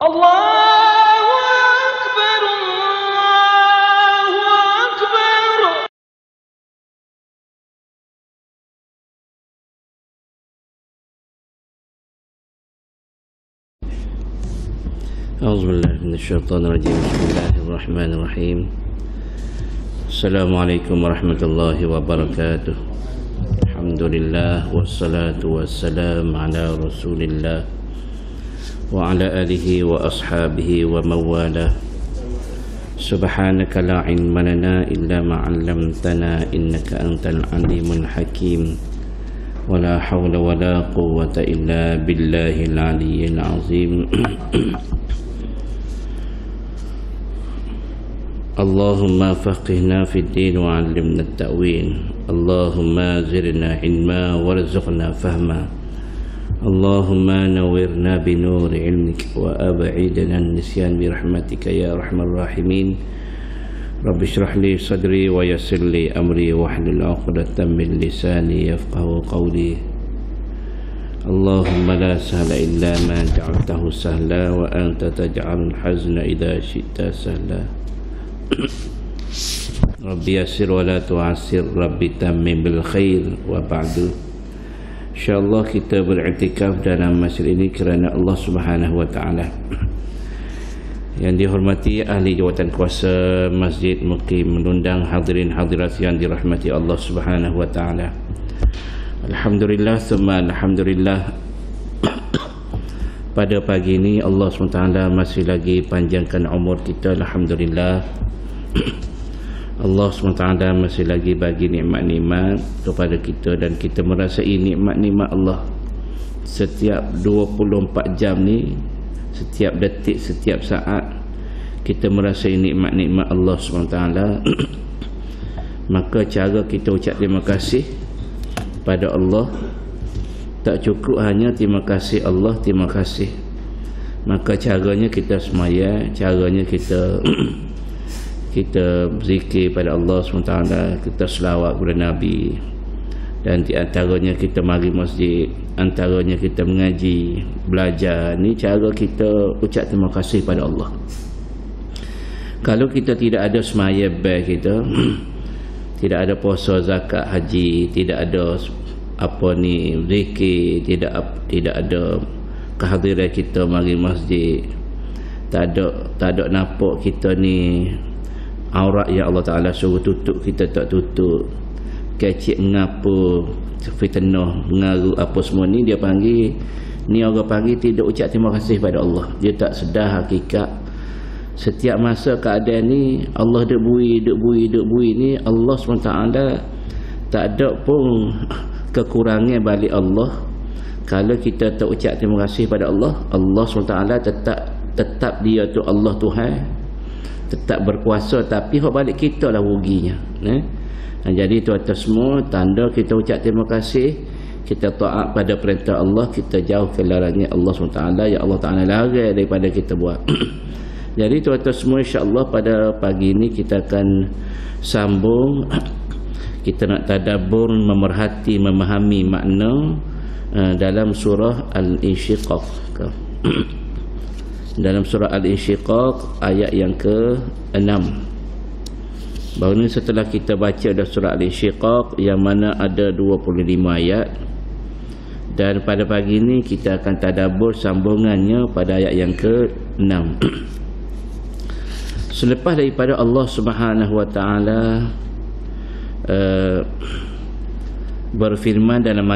Allahu Akbar, Allahu Akbar. أعوذ بالله من الشيطان الرجيم. بسم الله الرحمن الرحيم. السلام عليكم ورحمة الله وبركاته. الحمد لله والصلاة والسلام على رسول الله وعلى آله وأصحابه ومن والاه. سبحانك لا علم لنا إلا ما علمتنا إنك أنت العليم الحكيم ولا حول ولا قوة إلا بالله العلي العظيم. اللهم فقهنا في الدين وعلمنا التأويل. اللهم زرنا علما وارزقنا فهما. اللهم نورنا بنور علمك وأبعدنا النسيان برحمتك يا أرحم الراحمين. رب اشرح لي صدري ويسر لي أمري واحلل عقدة من لساني يفقه قولي. اللهم لا سهل إلا ما جعلته سهلا وأنت تجعل الحزن إذا شئت سهلا. Rabbi yasir wa la tu'asir, Rabbi tammim bil khair. Wa ba'du. InsyaAllah kita beriktikaf dalam masjid ini kerana Allah Subhanahu wa ta'ala. Yang dihormati ahli jawatan kuasa Masjid Muqim mengundang hadirin hadirat yang dirahmati Allah Subhanahu wa ta'ala. Alhamdulillah summa alhamdulillah. Pada pagi ini Allah SWT masih lagi panjangkan umur kita. Alhamdulillah. Allah SWT masih lagi bagi nikmat-nikmat kepada kita dan kita merasai nikmat-nikmat Allah setiap 24 jam ni, setiap detik, setiap saat kita merasai nikmat-nikmat Allah SWT. Maka cara kita ucap terima kasih pada Allah tak cukup hanya terima kasih Allah, terima kasih. Maka caranya kita semaya, caranya kita kita berzikir pada Allah SWT, kita selawat kepada Nabi, dan di antaranya kita mari masjid, antaranya kita mengaji, belajar. Ni cara kita ucap terima kasih pada Allah. Kalau kita tidak ada semaya baik kita, tidak ada puasa, zakat, haji, tidak ada apa ni zikir, tidak ada kehadiran kita mari masjid, tak ada nampak kita ni aurat yang Allah Ta'ala suruh tutup, kita tak tutup, kecik mengapa, fitnah, mengaruh apa semua ni, dia panggil, ni orang panggil tidak ucap terima kasih pada Allah. Dia tak sedar hakikat setiap masa keadaan ni Allah duk bui ni, Allah SWT tak ada pun kekurangan balik Allah. Kalau kita tak ucap terima kasih pada Allah, Allah SWT tetap dia tu Allah Tuhan, tetap berkuasa, tapi hak balik kita lah ruginya. Jadi itu atas semua tanda kita ucap terima kasih, kita taat pada perintah Allah, kita jauh ke larangan Allah SWT yang Allah Ta'ala larang daripada kita buat. Jadi itu atas semua, insyaAllah pada pagi ini kita akan sambung. Kita nak tadabbur, memerhati, memahami makna dalam surah Al-Insyiqaq. Dalam surah Al-Insyiqaq ayat yang ke-6. Baru ni setelah kita baca dah surah Al-Insyiqaq yang mana ada 25 ayat, dan pada pagi ni kita akan tadabbur sambungannya pada ayat yang ke-6. Selepas daripada Allah Subhanahu wa ta'ala berfirman dalam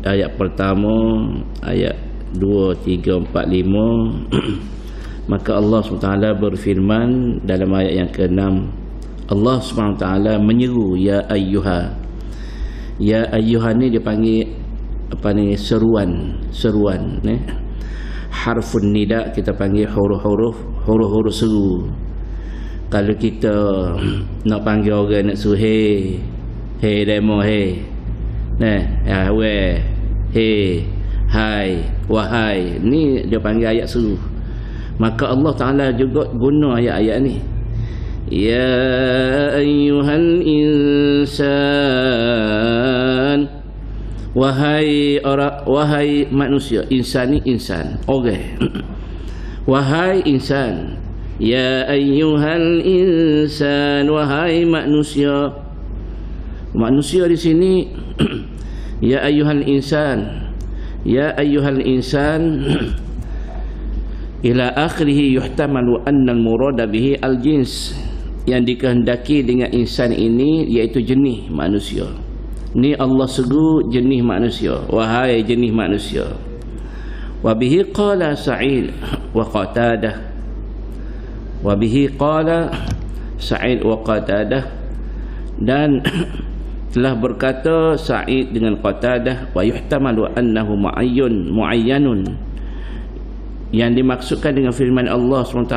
ayat pertama, ayat 2, 3, 4, 5, maka Allah SWT berfirman dalam ayat yang ke-6. Allah SWT menyeru ya ayyuha. Ya ayyuha ni dia panggil apa ni, seruan ni. Harfun nida kita panggil huruf seru. Kalau kita nak panggil orang nak suruh hey demo hey, nah we hey, hai, wahai, ni dia panggil ayat seru. Maka Allah Ta'ala juga guna ayat-ayat ni. Ya ayyuhal insan, wahai orang, wahai manusia. Insan ni insan, orang. wahai insan, ya ayyuhal insan, wahai manusia. Manusia di sini ya ayyuhal insan, ya ayyuhal insan ila akhirih, yuhtamalu anna al-murada bihi al-jins, yang dikehendaki dengan insan ini iaitu jenis manusia. Ni Allah sebut jenis manusia, wahai jenis manusia. Wa bihi qala Sa'id wa Qatadah, wa bihi qala Sa'id wa Qatadah, dan telah berkata Sa'id dengan Qatadah, wa yuhtamalu annahu muayyanun, yang dimaksudkan dengan firman Allah SWT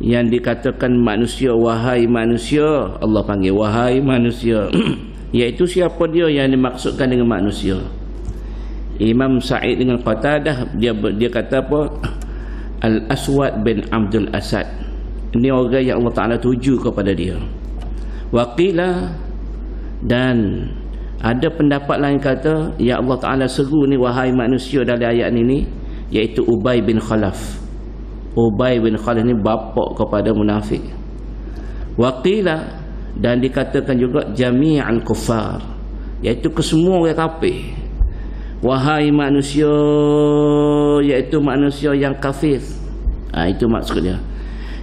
yang dikatakan manusia, wahai manusia, Allah panggil wahai manusia iaitu siapa dia yang dimaksudkan dengan manusia? Imam Sa'id dengan Qatadah, dia kata apa? Al-Aswad bin Abdul Asad. Ini orang yang Allah Ta'ala tuju kepada dia. Waqila, dan ada pendapat lain kata ya Allah Ta'ala seru ni wahai manusia dalam ayat ini, iaitu Ubay bin Khalaf. Ubay bin Khalaf ni bapa kepada munafik. Waqila, dan dikatakan juga jami'al kuffar, iaitu kesemua orang kafir. Wahai manusia, iaitu manusia yang kafir. Itu maksudnya.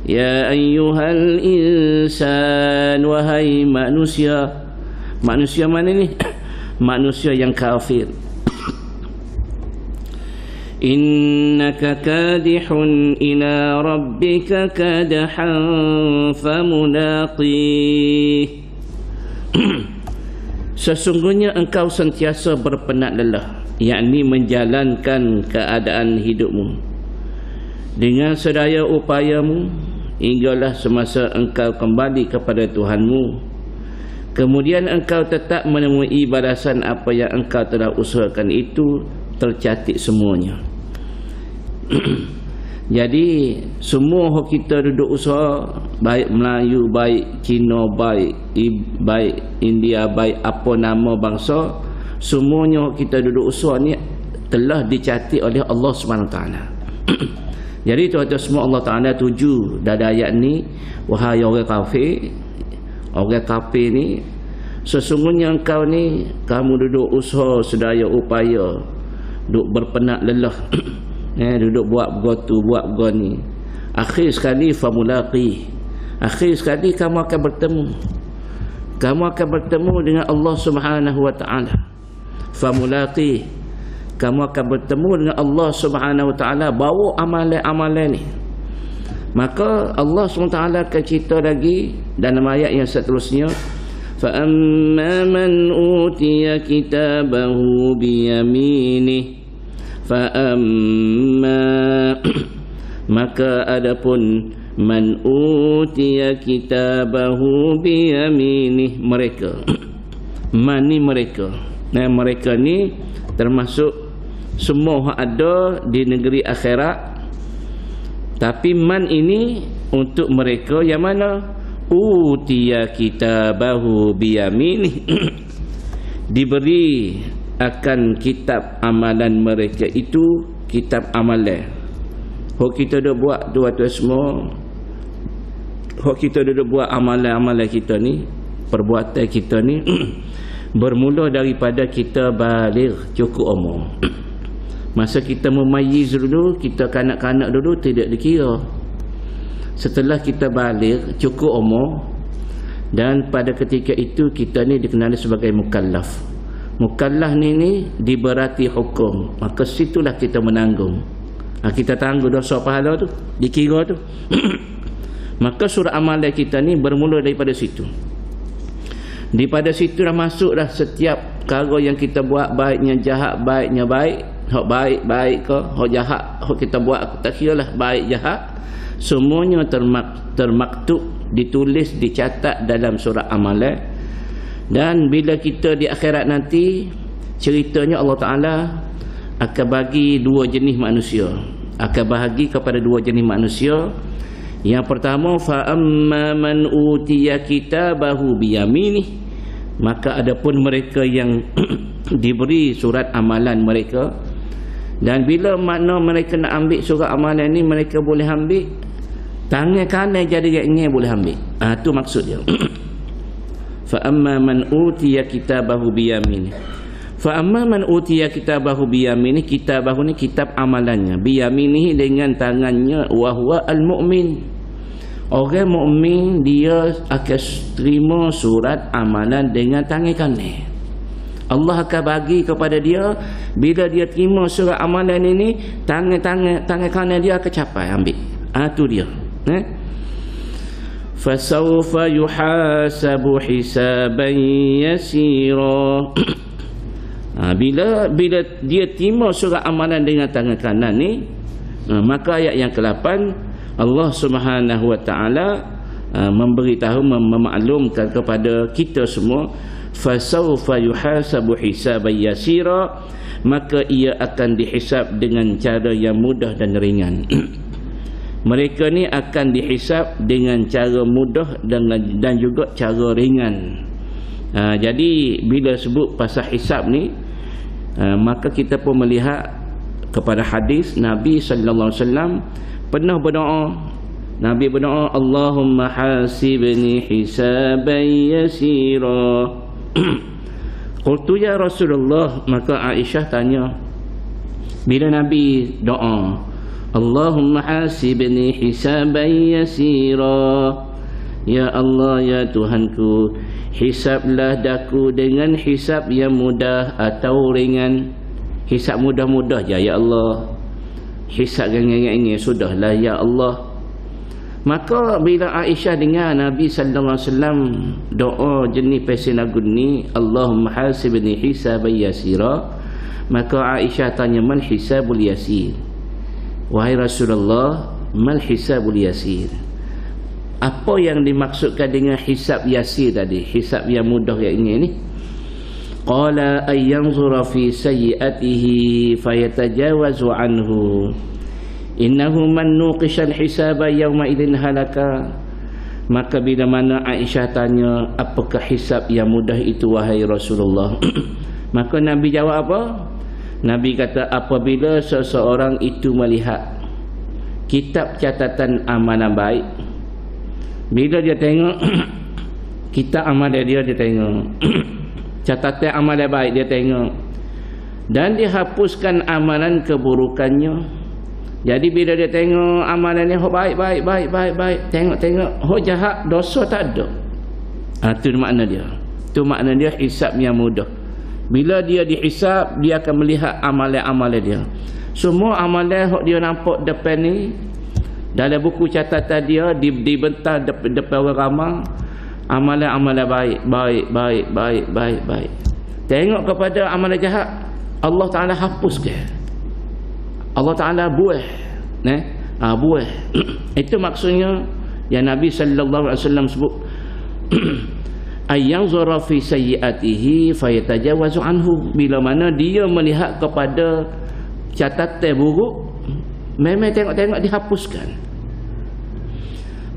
Ya ayyuhal insan, wahai manusia. Manusia mana ni? Manusia yang kafir. Innaka kadihun ila rabbika kadahan famulaqih. Sesungguhnya engkau sentiasa berpenat lelah, yakni menjalankan keadaan hidupmu dengan sedaya upayamu hinggalah semasa engkau kembali kepada Tuhanmu. Kemudian engkau tetap menemui balasan apa yang engkau telah usahakan, itu tercatat semuanya. Jadi semua kita duduk usaha, baik Melayu, baik Cina, baik India, baik apa nama bangsa, semuanya kita duduk usaha ni telah dicatat oleh Allah SWT. Jadi tuan-tuan semua, Allah Ta'ala tuju dalam ayat ni, wahai orang kafir, orang kafir ni, sesungguhnya engkau ni, kamu duduk usaha sedaya upaya, duduk berpenat lelah duduk buat begitu, buat begini. Akhir sekali famulaqi, akhir sekali kamu akan bertemu, kamu akan bertemu dengan Allah Subhanahu wa Ta'ala. Famulaqi, kamu akan bertemu dengan Allah Subhanahu wa Ta'ala, bawa amalan-amalan ni. Maka Allah SWT akan cerita lagi dalam ayat yang seterusnya, fa amma man utiya kitabahu biyaminih, fa amma maka adapun man utiya kitabahu biyaminih, mereka man ni mereka, mereka ni termasuk semua ada di negeri akhirat. Tapi man ini untuk mereka yang mana? Utiya kitabahu biyaminih diberi akan kitab amalan mereka, itu kitab amalan. Hok kita dah buat tuan-tuan semua, hok kita dah buat amalan-amalan kita ni, perbuatan kita ni bermula daripada kita baligh, cukup umur. Masa kita memayyiz dulu, kita kanak-kanak dulu tidak dikira. Setelah kita baligh, cukup umur, dan pada ketika itu kita ni dikenali sebagai mukallaf. Mukallaf ni diberati hukum, maka situlah kita menanggung. Kita tanggung dosa pahala tu, dikira tu. Maka surah amalan kita ni bermula daripada situ. Daripada situ dah masuk dah setiap perkara yang kita buat, baiknya jahat, baiknya baik. Hak baik, baik ke, hak jahat, hak kita buat tak kira lah baik jahat, semuanya termaktub, ditulis, dicatat dalam surah amalan. Dan bila kita di akhirat nanti, ceritanya Allah Ta'ala akan bagi dua jenis manusia, akan bahagi kepada dua jenis manusia. Yang pertama, fa amma man utiya kitabahu biyaminih, maka adapun mereka yang diberi surat amalan mereka Dan bila makna mereka nak ambil surat amalan ni, mereka boleh ambil tangan kanan jadi yang boleh ambil. Tu maksud dia. Fa amma man utiya kitabahu biyamini. Fa amma man utiya kitabahu biyamini, kitabahu ni kitab amalannya, biyamini dengan tangannya, wa huwa al-mu'min. Orang mukmin dia akan terima surat amalan dengan tangan kanan. Allah akan bagi kepada dia, bila dia terima surat amalan ini, tangan kanan dia akan capai ambil. Tu dia. Fasawfa yuhasabu hisaban yasira. Bila dia terima surat amalan dengan tangan kanan ni, maka ayat yang ke-8 Allah Subhanahu wa taala memberitahu, memaklumkan kepada kita semua, fasawfa yuhasabu hisaban yasira, maka ia akan dihisab dengan cara yang mudah dan ringan. Mereka ni akan dihisab dengan cara mudah dan juga cara ringan. Jadi bila sebut pasal hisab ni, maka kita pun melihat kepada hadis Nabi sallallahu alaihi wasallam pernah berdoa. Nabi berdoa, Allahumma hasibni hisaban yasira. Qultu ya Rasulullah, maka Aisyah tanya, bila Nabi doa, Allahumma hasibni hisaban yasira, ya Allah, ya Tuhanku, hisablah daku dengan hisab yang mudah atau ringan. Hisab mudah-mudah je ya Allah, hisab yang ringan sudahlah ya Allah. Maka bila Aisyah dengar Nabi sallallahu alaihi wasallam doa jenis pesan lagu ni, Allahumma hasibni hisaban yasira, maka Aisyah tanya, man hisabul yasir? Wahai Rasulullah, mal hisabul yasir? Apa yang dimaksudkan dengan hisab yasir tadi, hisab yang mudah yang ini? Qala ay yanzura fi sayyi'atihi fayatajawazu anhu, innahu man nuqishal hisaba yawma idzin halaka. Maka bila mana Aisyah tanya, apakah hisab yang mudah itu wahai Rasulullah? Maka Nabi jawab apa? Nabi kata, apabila seseorang itu melihat kitab catatan amalan baik, bila dia tengok kitab amalan dia tengok catatan amalan baik dia tengok, dan dia hapuskan amalan keburukannya. Jadi bila dia tengok amalan dia baik, tengok jahat, dosa tak ada. Tu makna dia. Tu makna dia hisab yang mudah. Bila dia dihisab, dia akan melihat amalan-amalan dia. Semua amalan yang dia nampak depan ni, dalam buku catatan dia dibentang depan orang ramai, amalan-amalan baik. Tengok kepada amalan jahat, Allah Ta'ala hapuskan. Allah Ta'ala buah. Buah. Itu maksudnya yang Nabi sallallahu alaihi wasallam sebut, ayyanzura fi sayyi'atihi fayatajawazu anhu. Bila mana dia melihat kepada catatan buruk, memang tengok dihapuskan.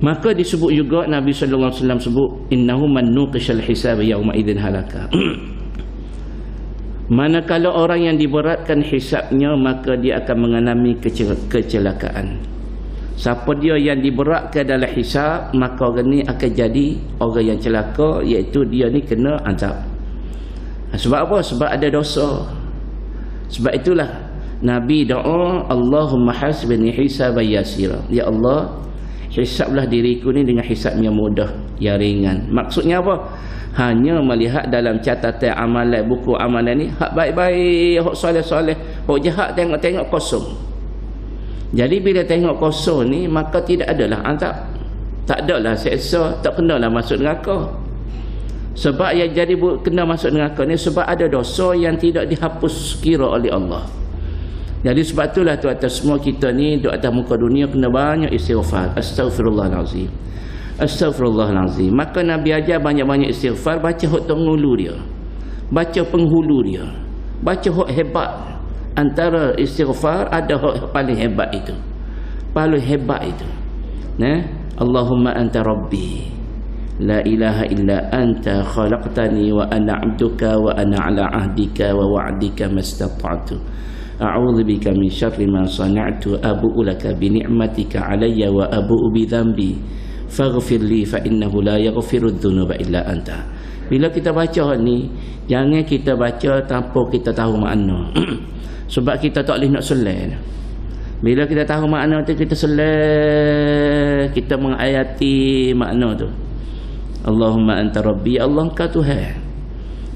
Maka disebut juga Nabi sallallahu alaihi wasallam sebut, innahu man nuqishal hisab yauma idzin halaka. Manakala orang yang diberatkan hisabnya, maka dia akan mengalami kecelakaan. Siapa dia yang diberatkan dalam hisab, maka orang ni akan jadi orang yang celaka, iaitu dia ni kena azab. Sebab apa? Sebab ada dosa. Sebab itulah Nabi doa, Allahumma hasibni hisaban yasira, ya Allah, hisablah diriku ni dengan hisab yang mudah, yang ringan. Maksudnya apa? Hanya melihat dalam catatan amalan, buku amalan ni, hak baik-baik, hak soleh-soleh, hak jahat tengok-tengok kosong. Jadi bila tengok kosong ni, maka tidak adalah azab, tak adalah seksa, tak kenalah masuk neraka. Sebab yang jadi kena masuk neraka ni sebab ada dosa yang tidak dihapus kira oleh Allah. Jadi sebab itulah tuan-tuan semua kita ni duduk atas muka dunia kena banyak istighfar. Astaghfirullahalazim, astaghfirullahalazim. Maka Nabi ajar banyak-banyak istighfar. Baca hak penghulu dia, baca penghulu dia, baca hak hebat. Antara istighfar ada hak paling hebat itu, paling hebat itu. Allahumma anta rabbi, la ilaha illa anta khalaqtani wa ana abduka wa ana ala ahdika wa wa'dika mastata'tu. a'udzubika min syarri ma sana'tu abu'u laka bi ni'matika 'alayya wa abu'u bi dhanbi faghfir li fa innahu la yaghfiru dzunuba illa anta. Bila kita baca ni, jangan kita baca tanpa kita tahu makna. Sebab kita tak boleh nak selai. Bila kita tahu makna tu, kita selai, kita menghayati makna tu. Allahumma anta rabbi, Allah engkau Tuhan.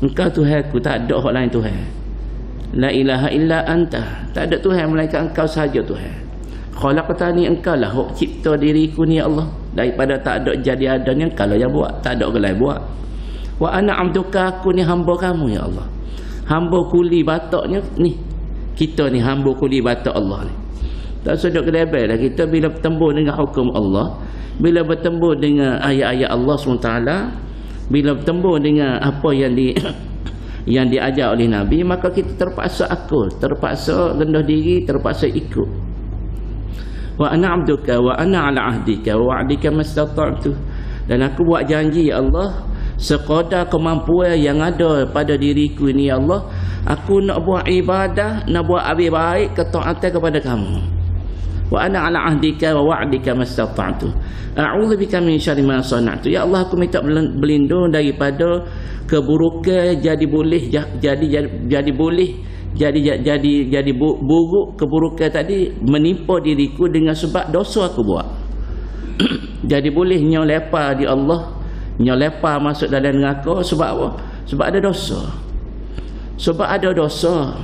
Engkau Tuhanku, tak ada orang lain Tuhan. La ilaha illa anta, tak ada Tuhan melainkan engkau sahaja Tuhan. Khalaqtani, engkau lah hok cipta diriku ni ya Allah. Daripada tak ada jadi adanya, engkau lah yang buat, tak ada orang lain buat. Wa ana abduka, aku ni hamba kamu ya Allah. Hamba kuli bataknya ni. Kita ni hamba kuli batak Allah ni. Tak sedap kedebel lah kita bila bertembur dengan hukum Allah, bila bertembur dengan ayat-ayat Allah SWT, bila bertembur dengan apa yang yang diajar oleh Nabi, maka kita terpaksa terpaksa rendah diri, terpaksa ikut. Wa ana abduka wa ana ala ahdika wa wa'dika mastata'tu. Dan aku buat janji ya Allah, sekadar kemampuan yang ada pada diriku ini ya Allah, aku nak buat ibadah, nak buat habis baik, ketaatan kepada kamu. Wa ana ala ahdika wa wa'dika mastata'tu a'udzubika min syarri ma sana'tu. Ya Allah, aku minta berlindung daripada keburukan jadi buruk keburukan tadi menimpa diriku dengan sebab dosa aku buat. Jadi boleh nyolepa di Allah, nyolepa masuk dalam neraka sebab apa? Sebab ada dosa. Sebab ada dosa,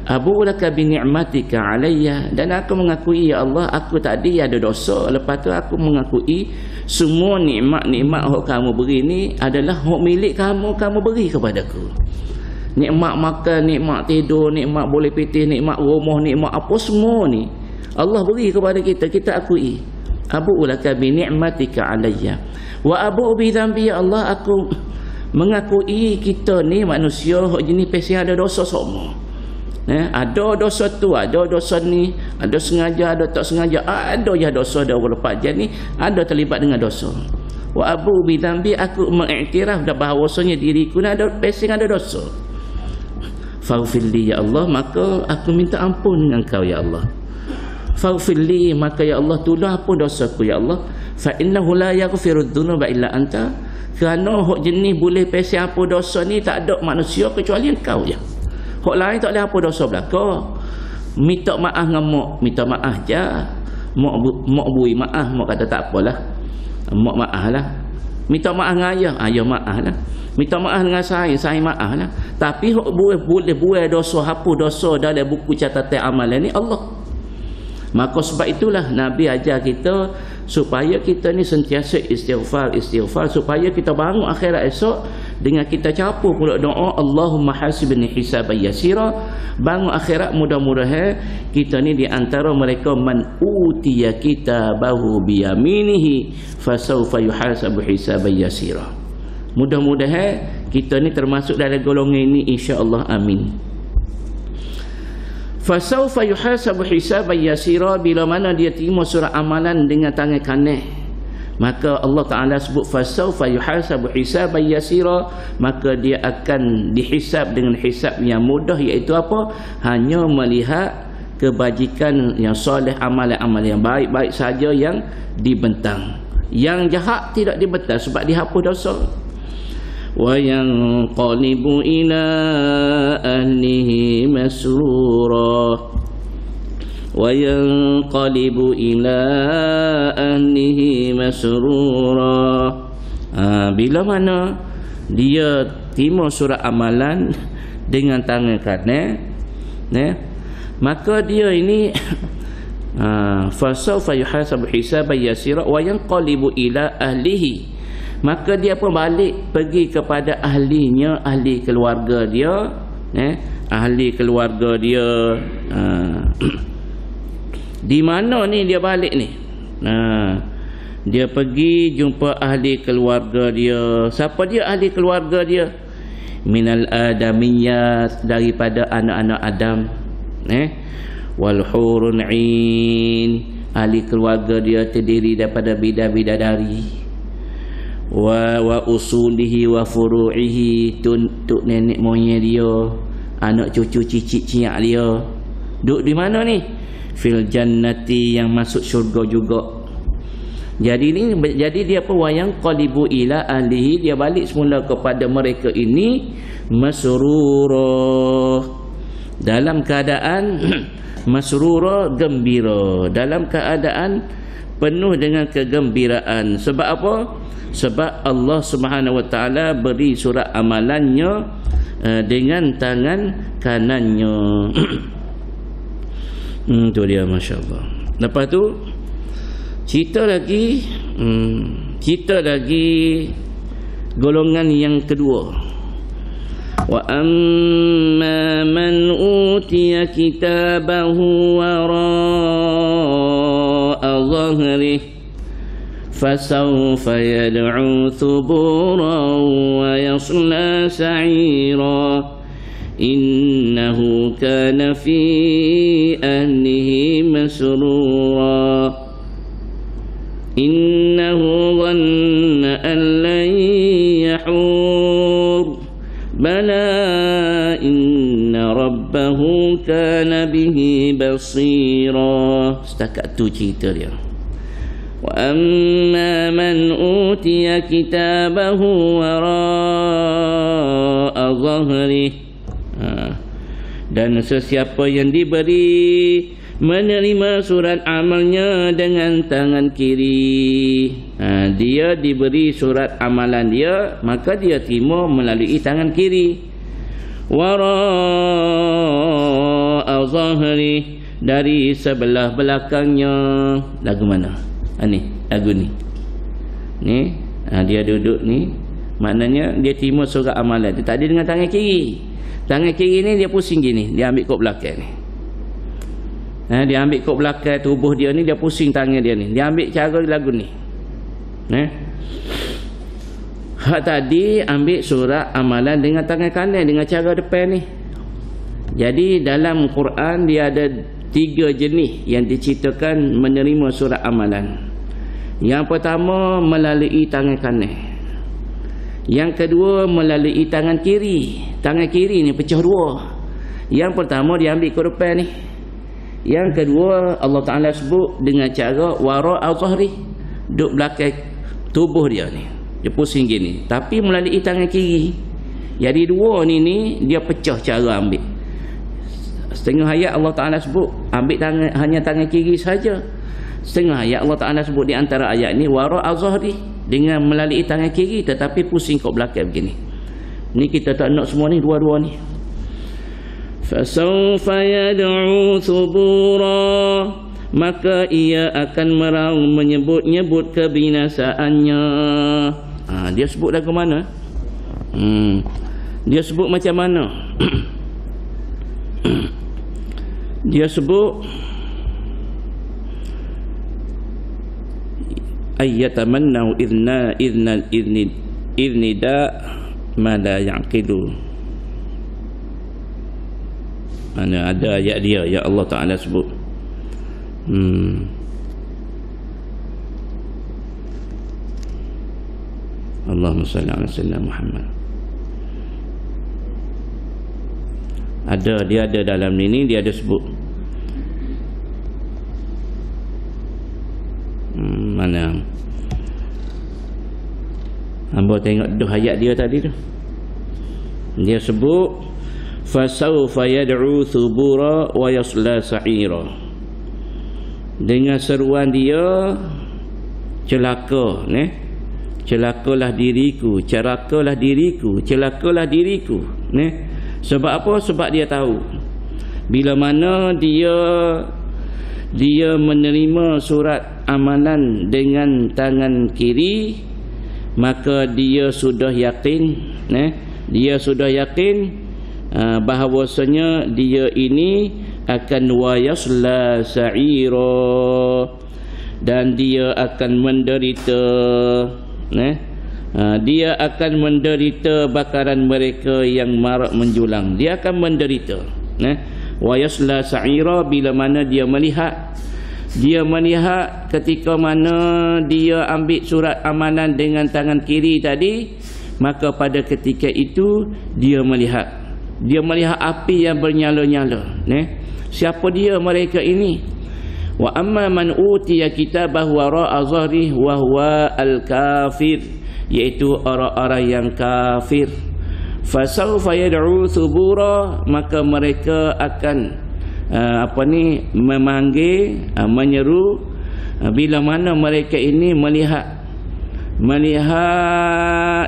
Abu laka bi ni'matika 'alayya, dan aku mengakui ya Allah, aku tadi ada dosa. Lepas tu aku mengakui semua nikmat-nikmat yang kamu beri ni adalah hak milik kamu, kamu beri kepadaku. Nikmat makan, nikmat tidur, nikmat boleh pitih, nikmat rumah, nikmat apa semua ni Allah beri kepada kita, kita akui. Abu laka bi ni'matika 'alayya wa abu bi dhanbi, ya Allah, aku mengakui kita ni manusia hak jenis pesi ada dosa semua. Ada dosa tu, ada dosa ni, ada sengaja, ada tak sengaja, ada ya dosa, ada berlepas ni, ada terlibat dengan dosa. Wa abu bi dhanbi, aku mengiktiraf dah bahawasanya diriku ni ada pesi ada dosa. Faghfirli ya Allah, maka aku minta ampun dengan kau ya Allah. Faghfirli, maka ya Allah tolong ampun dosaku ya Allah. Fa innahu la yaghfiru dzunuba illa anta, kerana hak jenis boleh pesi ampun dosa ni tak ada manusia kecuali engkau je. Hak lain tak boleh apa dosa belaka. Minta maaf dengan mak, minta maaf je. Mak bui maaf, mak kata tak apalah, mak maaf lah. Minta maaf dengan ayah, ayah maaf lah. Minta maaf dengan saya maaf lah. Tapi hak boleh buat dosa, hapus dosa dalam buku catatan amalan ni Allah. Maka sebab itulah Nabi ajar kita supaya kita ni sentiasa istighfar, supaya kita bangun akhirat esok dengan kita capur pula doa Allahumma hasibni hisaban yasira. Bangun akhirat mudah-mudahan kita ni di antara mereka man utiya kitabahu biyaminihi fasawfa yuhasabu hisaban yasira. Mudah-mudahan kita ni termasuk dalam golongan ini, insya-Allah, amin. Fasawfa yuhasabu hisaban yasira, bila mana dia terima surah amalan dengan tangan kanan, maka Allah Ta'ala sebut fasawfa yuhasabu hisaban yasira, maka dia akan dihisab dengan hisab yang mudah, iaitu apa? Hanya melihat kebajikan yang soleh, amalan-amalan yang baik-baik saja yang dibentang, yang jahat tidak dibentang sebab dihapus dosa. Wa yanqalibu ila ahlihi masrura, wa yanqalibu ila ahlihi masrura. Bila mana dia terima surah amalan dengan tangan kanan, maka dia ini fasawfa yuhasabu hisaban yasira wa yanqalibu ila ahlihi, maka dia pun balik pergi kepada ahlinya, ahli keluarga dia, ahli keluarga dia. Di mana ni dia balik ni? Dia pergi jumpa ahli keluarga dia. Siapa dia ahli keluarga dia? Minal adamiyat, daripada anak-anak Adam, wal hurun 'ain, ahli keluarga dia terdiri daripada bidadari. Wa usulihi wa furu'ihi, tuk nenek moyang dia, anak cucu cicit ciak dia. Duduk di mana ni? Fil jannati, yang masuk syurga juga. Jadi dia apa? Wayang qalibu ila ahlihi, dia balik semula kepada mereka ini masrura, dalam keadaan masrura, gembira, dalam keadaan penuh dengan kegembiraan. Sebab apa? Sebab Allah Subhanahu wa taala beri surat amalannya dengan tangan kanannya. Tu dia, masya-Allah. Lepas tu cerita lagi golongan yang kedua. Wa amma man utiya kitabahu wara'a dhahrihi fasawfa yad'u thuburan wa yasla sa'ira innahu kana fi ahlihi masrura innahu dhanna an lan yahur bala inna rabbahu kana bihi basira. Setakat tu cerita dia. Wa amma man utiya kitabahu wara'a dhahrihi, dan sesiapa yang diberi menerima surat amalnya dengan tangan kiri, dia diberi surat amalan dia, maka dia terima melalui tangan kiri. Wara'a dhahri, dari sebelah belakangnya. Lagu mana? Ni lagu ni. Dia duduk ni, maknanya dia terima surat amalan dia tadi dengan tangan kiri. Tangan kiri ni dia pusing gini, dia ambil kop belakang ni. Dia ambil kop belakang tubuh dia ni, dia pusing tangan dia ni. Dia ambil cara lagu ni. Hak tadi ambil surat amalan dengan tangan kanan, dengan cara depan ni. Jadi dalam Quran dia ada 3 jenis yang diceritakan menerima surat amalan. Yang pertama melalui tangan kanan. Yang kedua melalui tangan kiri. Tangan kiri ni pecah dua. Yang pertama dia ambil ke depan ni. Yang kedua Allah Ta'ala sebut dengan cara wara'a dhahri, duduk belakang tubuh dia ni, dia pusing gini, tapi melalui tangan kiri. Jadi dua ni dia pecah cara ambil. Setengah ayat Allah Ta'ala sebut ambil tangan, hanya tangan kiri saja. Setengah ayat Allah Ta'ala sebut di antara ayat ni wara'a dhahri, dengan melalui tangan kiri tetapi pusing kat belakang begini. Ni kita tak nak semua ni, dua-dua ni. Fasawfa yad'u thubura, maka ia akan meraung menyebut-nyebut kebinasaannya. Dia sebut lagu mana? Dia sebut macam mana? Dia sebut ayyatamannau idnida ma la yaqilu. Mana ada ayat dia yang Allah Ta'ala sebut. Allahumma salli ala sayyidina Muhammad. Dia ada dalam ini, dia ada sebut. Mana? Hamba tengok tu ayat dia tadi tu. Dia sebut fasawfa yad'u thubura wa yasla sa'ira. Dengan seruan dia, celaka, celakalah diriku, celakalah diriku, celakalah diriku. Sebab apa? Sebab dia tahu bila mana dia menerima surat amalan dengan tangan kiri, maka dia sudah yakin, dia sudah yakin bahawasanya dia ini akan wayasla sa'ira, dan dia akan menderita, dia akan menderita bakaran mereka yang marak menjulang. Dia akan menderita, wayasla sa'ira, bila mana dia melihat ketika mana dia ambil surat amalan dengan tangan kiri tadi, maka pada ketika itu dia melihat Dia melihat api yang bernyala-nyala. Siapa dia mereka ini? Wa amma man utiya kitabahu wara'a zahrihi wa huwa al-kafir, iaitu orang-orang yang kafir. Fasawfa yad'u thubura, maka mereka akan memanggil, menyeru bila mana mereka ini melihat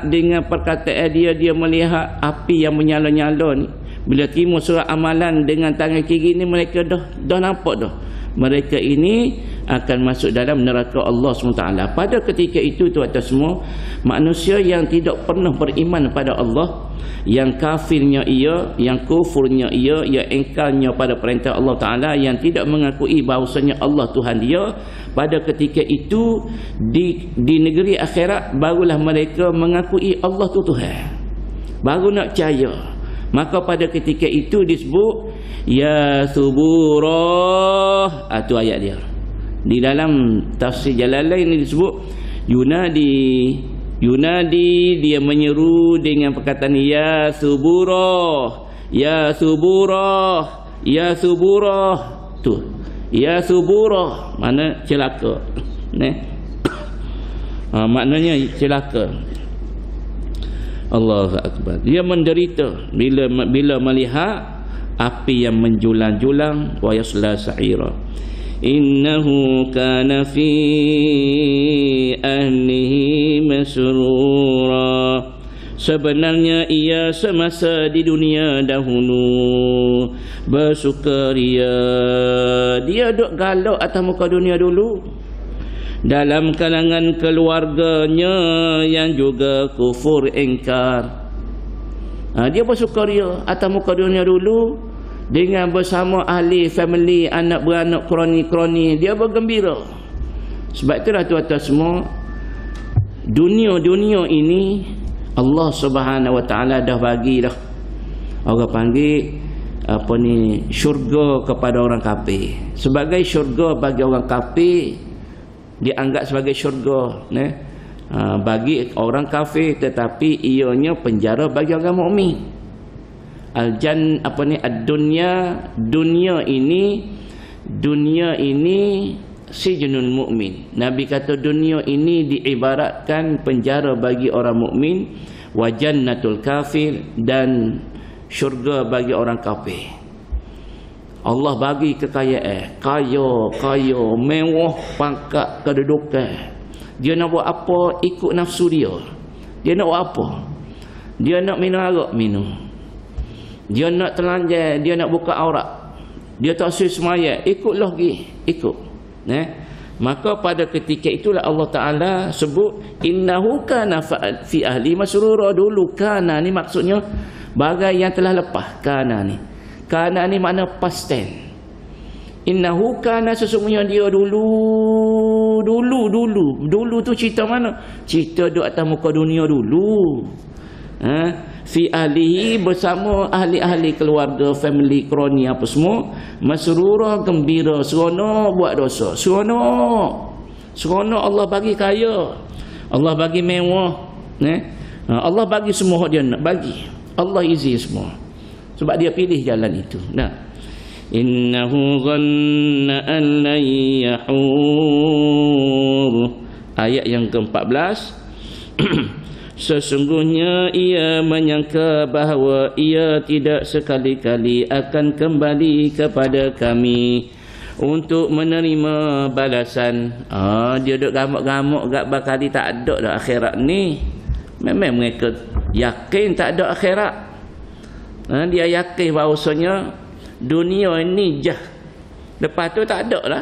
dengan perkataan dia melihat api yang menyala-nyala ni. Bila terima surat amalan dengan tangan kiri ni, mereka dah nampak dah mereka ini akan masuk dalam neraka Allah SWT. Pada ketika itu tuan-tuan semua, manusia yang tidak pernah beriman pada Allah, yang kafirnya ia, yang kufurnya ia, yang engkarnya pada perintah Allah Ta'ala, yang tidak mengakui bahawasanya Allah Tuhan dia, pada ketika itu di negeri akhirat barulah mereka mengakui Allah tu Tuhan, baru nak percaya. Maka pada ketika itu disebut ya suburah. Itu ayat dia. Di dalam tafsir Jalalain ini disebut Yunadi, dia menyeru dengan perkataan ya suburah, ya suburah, ya suburah. Tu ya suburah mana celaka. Maknanya celaka. Allahu Akbar. Dia menderita bila melihat api yang menjulang-julang, wa yasla sa'ira. Innahu kana fi ahlihi masrura. Sebenarnya ia semasa di dunia dahulu bersukaria. Dia duk galak atas muka dunia dulu, dalam kalangan keluarganya yang juga kufur ingkar. Dia bersukaria atas muka dunia dulu dengan bersama ahli family, anak beranak, kroni-kroni, dia bergembira. Sebab itulah tuan-tuan semua, dunia ini Allah Subhanahu Wa Taala dah bagi dah. Orang panggil syurga kepada orang kafir. Sebagai syurga bagi orang kafir, dianggap sebagai syurga bagi orang kafir, tetapi ianya penjara bagi orang mukmin. Dunia ini sijnul mukmin. Nabi kata dunia ini diibaratkan penjara bagi orang mukmin, wa jannatul kafir, dan syurga bagi orang kafir. Allah bagi kekayaan, kaya, mewah, pangkat, kedudukan. Dia nak buat apa ikut nafsu dia. Dia nak buat apa? Dia nak minum arak, minum. Dia nak telanjang, dia nak buka aurat. Dia tak semaya, ikutlah pergi, ikut. Maka pada ketika itulah Allah Ta'ala sebut innahu kana fi ahli masrura. Dulu kana ni maksudnya bagai yang telah lepas. Kana ni makna past tense. Innahu kana, sesungguhnya dia dulu tu cerita mana? Cerita duk atas muka dunia dulu. Fi ahlihi, bersama ahli-ahli keluarga, family, kroni apa semua, masrura, gembira, seronok buat dosa, seronok Allah bagi kaya, Allah bagi mewah, Allah bagi semua dia nak bagi, Allah izin semua. Sebab dia pilih jalan itu. Innahu dhanna an lan yahur. Ayat yang ke-14. Sesungguhnya ia menyangka bahawa ia tidak sekali-kali akan kembali kepada kami untuk menerima balasan. Dia duk gamuk-gamuk gak bakal tak ada dah akhirat ni. Memang mereka yakin tak ada akhirat. Dia yakin bahawasanya dunia ini jah, lepas tu tak ada lah.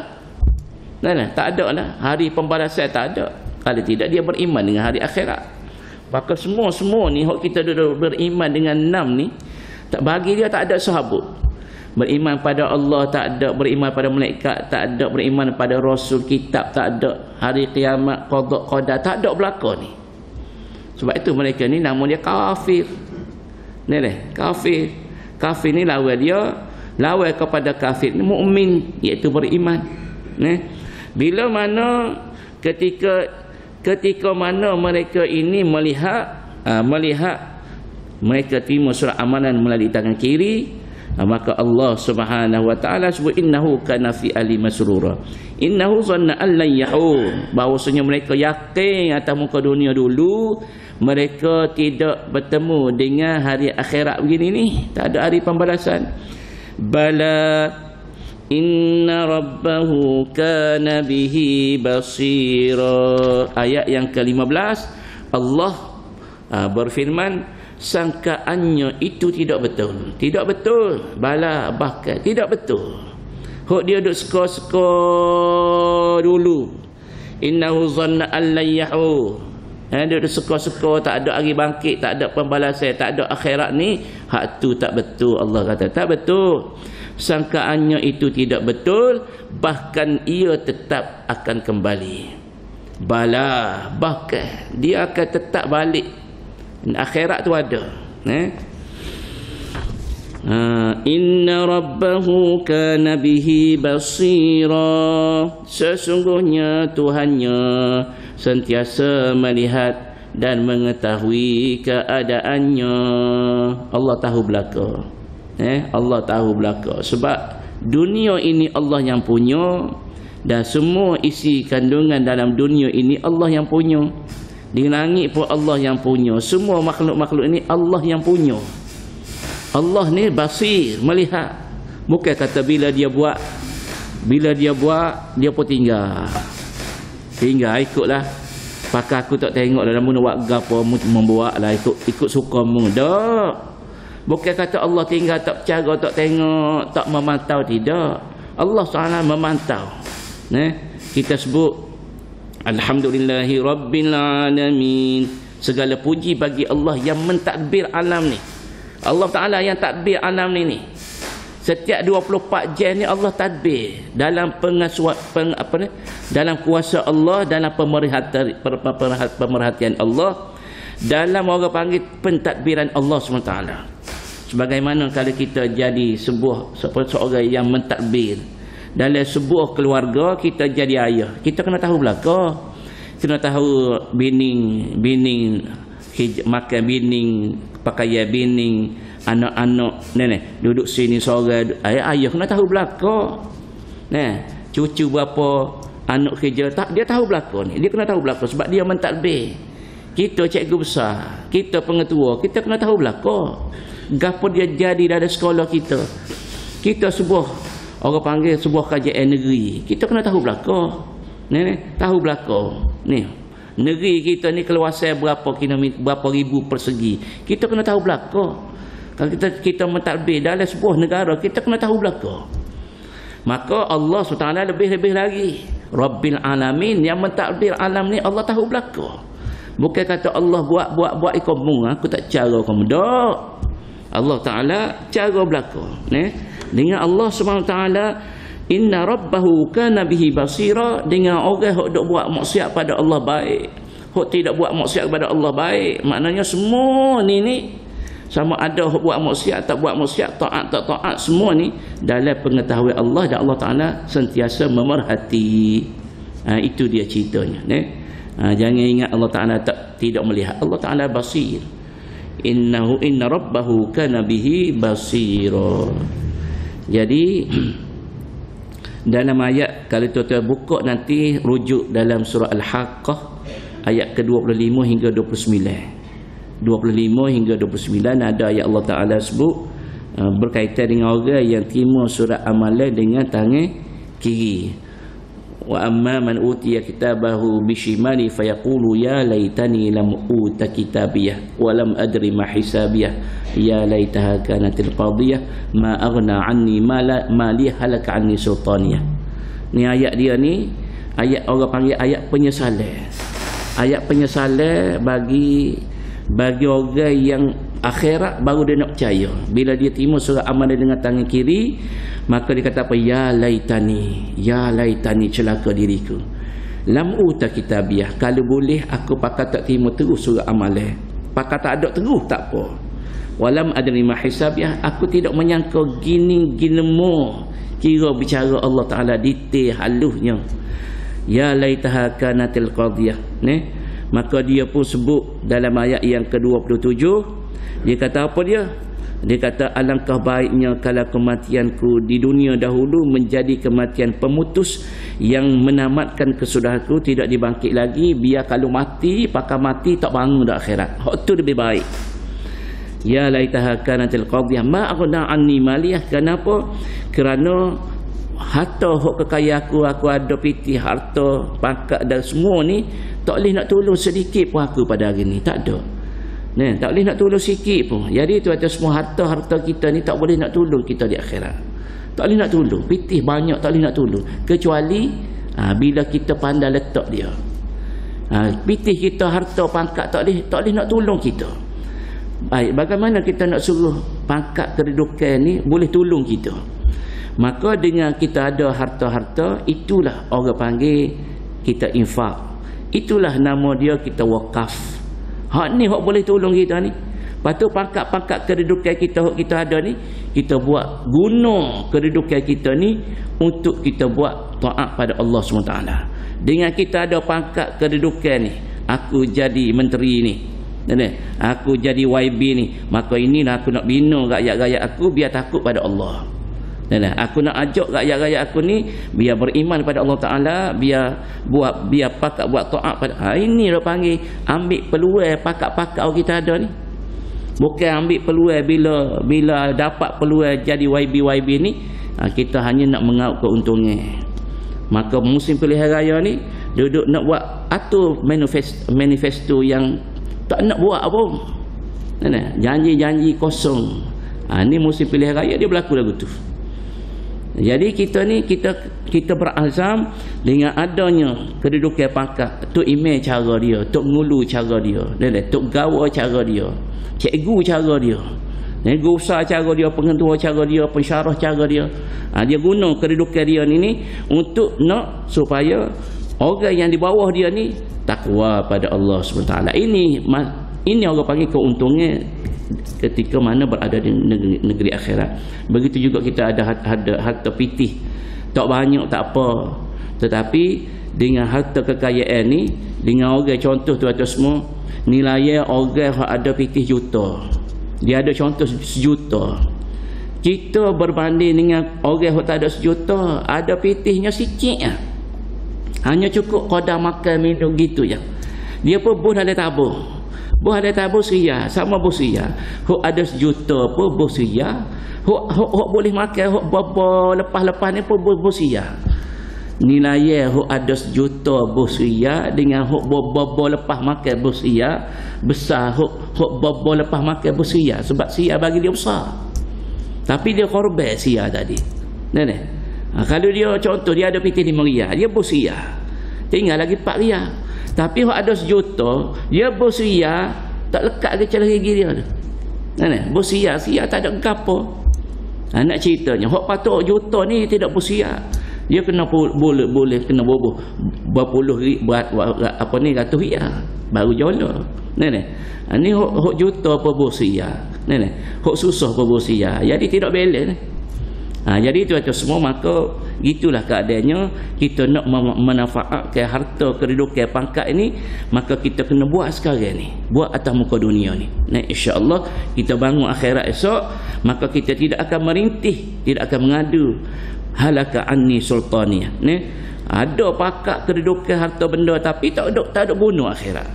Tak ada lah, hari pembalasan tak ada. Kalau tidak dia beriman dengan hari akhirat. Maka semua ni hak kita beriman dengan 6 ni, tak bagi dia tak ada sahabat. Beriman pada Allah tak ada, beriman pada malaikat tak ada, beriman pada rasul, kitab tak ada, hari kiamat, qada qadar tak ada belaka ni. Sebab itu mereka ni nama dia kafir. Kafir ni lawan kepada kafir ni mukmin, iaitu beriman. Bila mana ketika mana mereka ini melihat mereka terima surat amalan melalui tangan kiri, maka Allah Subhanahu wa taala sebut innahu kana fi ali masrura. Innahu zanna an lan yahur, bahawasanya mereka yakin atas muka dunia dulu mereka tidak bertemu dengan hari akhirat begini ni, tak ada hari pembalasan. Bala inna rabbahu kana bihi basira. Ayat yang ke-15 Allah berfirman, sangkaannya itu tidak betul. Tidak betul. Bala bahkan tidak betul. Hok dia duk suka-suka dulu. Innahu zanna an la yahu. Dia duk suka-suka tak ada hari bangkit, tak ada pembalasan, tak ada akhirat ni. Hak tu tak betul. Allah kata tak betul. Sangkaannya itu tidak betul, bahkan ia tetap akan kembali. Bala bahkan dia akan tetap balik. Akhirat tu ada. Inna rabbahu kana bihi basira. Sesungguhnya Tuhannya sentiasa melihat dan mengetahui keadaannya. Allah tahu belaka. Allah tahu belaka. Sebab dunia ini Allah yang punya, dan semua isi kandungan dalam dunia ini Allah yang punya. Di langit pun Allah yang punya. Semua makhluk-makhluk ini Allah yang punya. Allah ni basir, melihat. Bukan kata bila dia buat dia pun tinggal ikutlah. Pakai aku tak tengok dalam mana buat gapo membuat lah, ikut suka mu. Tak. Bukan kata Allah tinggal tak bercara, tak tengok, tak memantau, tidak. Allah SWT memantau. Kita sebut alhamdulillahi rabbil alamin. Segala puji bagi Allah yang mentadbir alam ni. Allah Ta'ala yang tadbir alam ni. Setiap 24 jam ni Allah tadbir dalam dalam kuasa Allah, dalam pemerhatian Allah, dalam orang panggil pentadbiran Allah SWT. Sebagaimana kalau kita jadi seorang yang mentadbir dalam sebuah keluarga, kita jadi ayah, kita kena tahu belaka. Kena tahu bining makan bining, pakaian bining, anak-anak nenek duduk sini seorang, ayah kena tahu belaka. Cucu berapa, anak kerja tak, dia tahu belaka ni, dia kena tahu belaka sebab dia mentadbir. Kita cikgu besar, kita pengetua, kita kena tahu belaka. Gapo dia jadi dalam sekolah kita. Kita sebuah orang panggil sebuah kerajaan negeri, kita kena tahu belaka. Tahu belaka. Ni negeri kita ni keluasan berapa kilometer, berapa ribu persegi, kita kena tahu belaka. Kalau kita mentadbir dalam sebuah negara, kita kena tahu belaka. Maka Allah SWT lebih-lebih lagi Rabbil alamin, yang mentadbir alam ni Allah tahu belaka. Bukan kata Allah buat ikut mu, aku tak cara kamu. Tak. Allah Ta'ala cara belaka. Dengan Allah SWT, inna rabbahu kana bihi basira. Dengan orang yang duk buat maksiat pada Allah baik, yang tidak buat maksiat kepada Allah baik, maknanya semua ni sama ada buat maksiat tak buat maksiat, taat tak taat, semua ni dalam pengetahuan Allah, dan Allah Ta'ala sentiasa memerhati. Itu dia ceritanya. Jangan ingat Allah Ta'ala tidak melihat. Allah Ta'ala basir. Inna rabbahu kana bihi basira. Jadi dalam ayat, kalau tuan-tuan buka nanti rujuk dalam surah Al-Haqqah ayat ke-25 hingga 29. 25 hingga 29 ada ayat Allah Ta'ala sebut berkaitan dengan orang yang terima surat amalan dengan tangan kiri. Wa amma man utiya kitabahu bishimali fayaqulu ya laitani lam uta kitabiyah wa lam adri ma hisabiyah ya laitaha kanatil qadiyah ma aghna anni ma li halaka anni sultaniyah. Ni ayat dia ni ayat orang panggil ayat penyesalan. Ayat penyesalan bagi orang yang akhirat baru dia nak percaya. Bila dia terima surat amalan dengan tangan kiri, maka dia kata apa? Ya laitani celaka diriku. Lam uta kitabiah, kalau boleh aku pakai tak terima terus surat amalan. Pakai tak ada terus tak apa. Walam adri ma hisabiah, aku tidak menyangka gini mo kira bicara Allah Ta'ala detail halusnya. Ya laitaha kanatil qadiyah. Maka dia pun sebut dalam ayat yang ke-27, Dia kata apa dia? Dia kata alangkah baiknya kalau kematianku di dunia dahulu menjadi kematian pemutus yang menamatkan kesudahanku, tidak dibangkit lagi. Biar kalau mati, pakai mati tak bangun dah akhirat. Hak tu lebih baik. Ya laitaha kanatil qadhiyah ma aghna anni maliyah. Kenapa? Kerana harta hak kekayaan aku ada piti harta, pangkat dan semua ni tak boleh nak tolong sedikit pun aku pada hari ni. Tak ada. Nah, tak boleh nak tolong sikit pun. Jadi tu atas semua harta-harta kita ni tak boleh nak tolong kita di akhirat. Tak boleh nak tolong. Pitih banyak tak boleh nak tolong. Kecuali bila kita pandai letak dia. Pitih kita harta pangkat tak boleh nak tolong kita. Baik, bagaimana kita nak suruh pangkat kedudukan ni boleh tolong kita? Maka dengan kita ada harta-harta, itulah orang panggil kita infak. Itulah nama dia kita wakaf. Hak ni hak boleh tolong kita ni. Lepas tu pangkat-pangkat kedudukan kita hak kita ada ni, kita buat guna kedudukan kita ni untuk kita buat taat pada Allah SWT. Dengan kita ada pangkat kedudukan ni, aku jadi menteri ni, aku jadi YB ni, maka inilah aku nak bina rakyat-rakyat aku biar takut pada Allah. Aku nak ajak rakyat-rakyat aku ni biar beriman pada Allah Ta'ala, biar pakat buat taat pada ini dia panggil ambil peluang pakat-pakat kita ada ni. Bukan ambil peluang bila dapat peluang jadi YB ni, kita hanya nak mengaut keuntungan. Maka musim pilihan raya ni duduk nak buat atur manifesto yang tak nak buat apa. Janji-janji kosong. Ni musim pilihan raya dia berlaku lagu tu. Jadi kita ni kita berazam dengan adanya kedudukan pangkat, tok imam cara dia, tok ngulu cara dia, tok gawa cara dia, cikgu cara dia, guru besar cara dia, pengetua cara dia, pensyarah cara dia. Dia guna kedudukan dia ni untuk nak supaya orang yang di bawah dia ni takwa pada Allah SWT. Ini orang panggil keuntungan ketika mana berada di negeri akhirat. Begitu juga kita ada harta pitih, tak banyak tak apa, tetapi dengan harta kekayaan ni, dengan orang contoh tu atas semua nilai orang yang ada pitih juta, dia ada contoh 1 juta. Kita berbanding dengan orang yang tak ada 1 juta, ada pitihnya sikit lah, hanya cukup qadar makan minum gitu je. Dia pun bos ada tabur. Bos ada tabur seria, sama bos seria. Hok ada 1 juta pun bos seria. Hok boleh makan, hok bapa lepas-lepas ni pun bos seria. Nilai hok ada 1 juta bos seria dengan hok bapa lepas makan bos seria besar. Hok bapa lepas makan bos seria sebab seria bagi dia besar. Tapi dia korban seria tadi. Kalau dia contoh dia ada pitih 5 riyal, dia bos seria. Tinggal lagi 4 riyal. Tapi kalau ada 1 juta, dia bos ria tak lekat ke celah gigi dia. Bos ria tak ada gapo. Nak ceritanya, hak patut 1 juta ni tidak bos ria. Dia kena boleh kena boboh berpuluh apa ni ratus ria baru jala. Ni hak juta apa bos ria. Hak susah apa bos ria. Jadi tidak balance ni. Jadi itu semua, maka gitulah keadaannya. Kita nak memanfaatkan harta kedudukan pangkat ini, maka kita kena buat sekarang ni, buat atas muka dunia ni. InsyaAllah kita bangun akhirat esok, maka kita tidak akan merintih, tidak akan mengadu halaka anni sultaniyah. Ada pakat kedudukan harta benda tapi tak ada guna akhirat.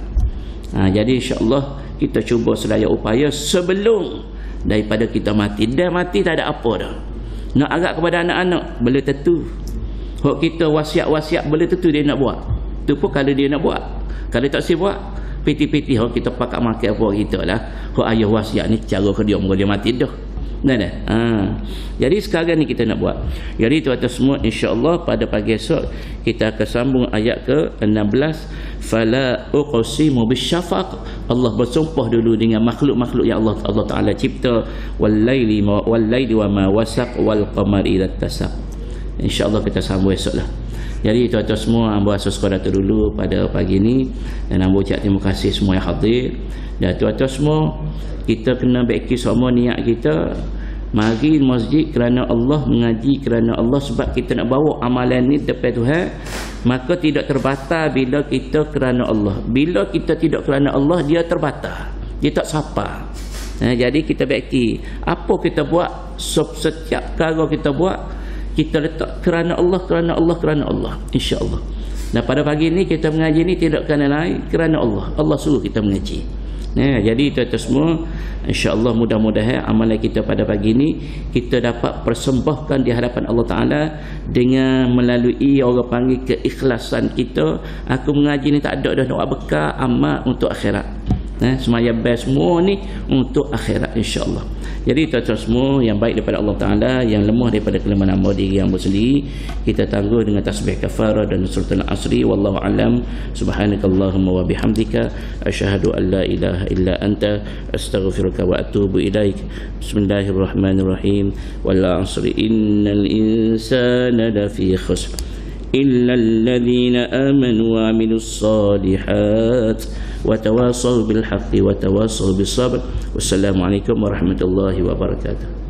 Jadi insyaAllah kita cuba sedaya upaya sebelum daripada kita mati. Dan mati tak ada apa dah. Nak agak kepada anak-anak boleh tentu. Hak kita wasiat-wasiat boleh tentu dia nak buat. Tu pun kalau dia nak buat. Kalau tak si buat, piti-piti hak kita pakat makan apa kita lah. Hak ayah wasiat ni cara ke dia dia mati dah. Jadi sekarang ni kita nak buat. Jadi itu atas semua insya-Allah pada pagi esok kita akan sambung ayat ke-16. Fala uqsimu bisyafaq. Allah bersumpah dulu dengan makhluk-makhluk yang Allah Taala cipta, wal laili wa ma wasaq wal qamari idza tasaq. Insya-Allah kita sambung esoklah. Jadi itu atas semua hamba sekadar dulu pada pagi ini, dan hamba ucap terima kasih semua yang hadir. Dan itu atas semua kita kena baiki semua niat kita mari masjid kerana Allah, mengaji kerana Allah, sebab kita nak bawa amalan ni depan Tuhan. Maka tidak terbatal bila kita kerana Allah. Bila kita tidak kerana Allah, dia terbatal, dia tak sapa. Jadi kita baiki apa kita buat, setiap perkara kita buat kita letak kerana Allah, kerana Allah, kerana Allah, insya-Allah. Dan pada pagi ni kita mengaji ni tidak kerana lain, kerana Allah. Allah suruh kita mengaji. Jadi tuan-tuan semua, insya-Allah mudah-mudahan amalan kita pada pagi ni kita dapat persembahkan di hadapan Allah Taala dengan melalui orang panggil keikhlasan kita. Aku mengaji ni tak ada dah nak bekal amal untuk akhirat. Semaya best semua ni untuk akhirat, insya-Allah. Jadi tuan-tuan semua, yang baik daripada Allah Ta'ala, yang lemah daripada kelemahan hamba diri yang bersendiri, kita tangguh dengan tasbih kafarah dan suratul asri. Wallahu alam. Subhanakallahumma wa bihamdika asyhadu an la ilaha illa anta astaghfiruka wa atubu ilaik. Bismillahirrahmanirrahim. Wal 'asri innal insana lafi khusr illa alladhina amanu wa 'amilus solihat wa tawasaw bil haqqi wa tawasaw bis sabr. Wassalamualaikum warahmatullahi wabarakatuh.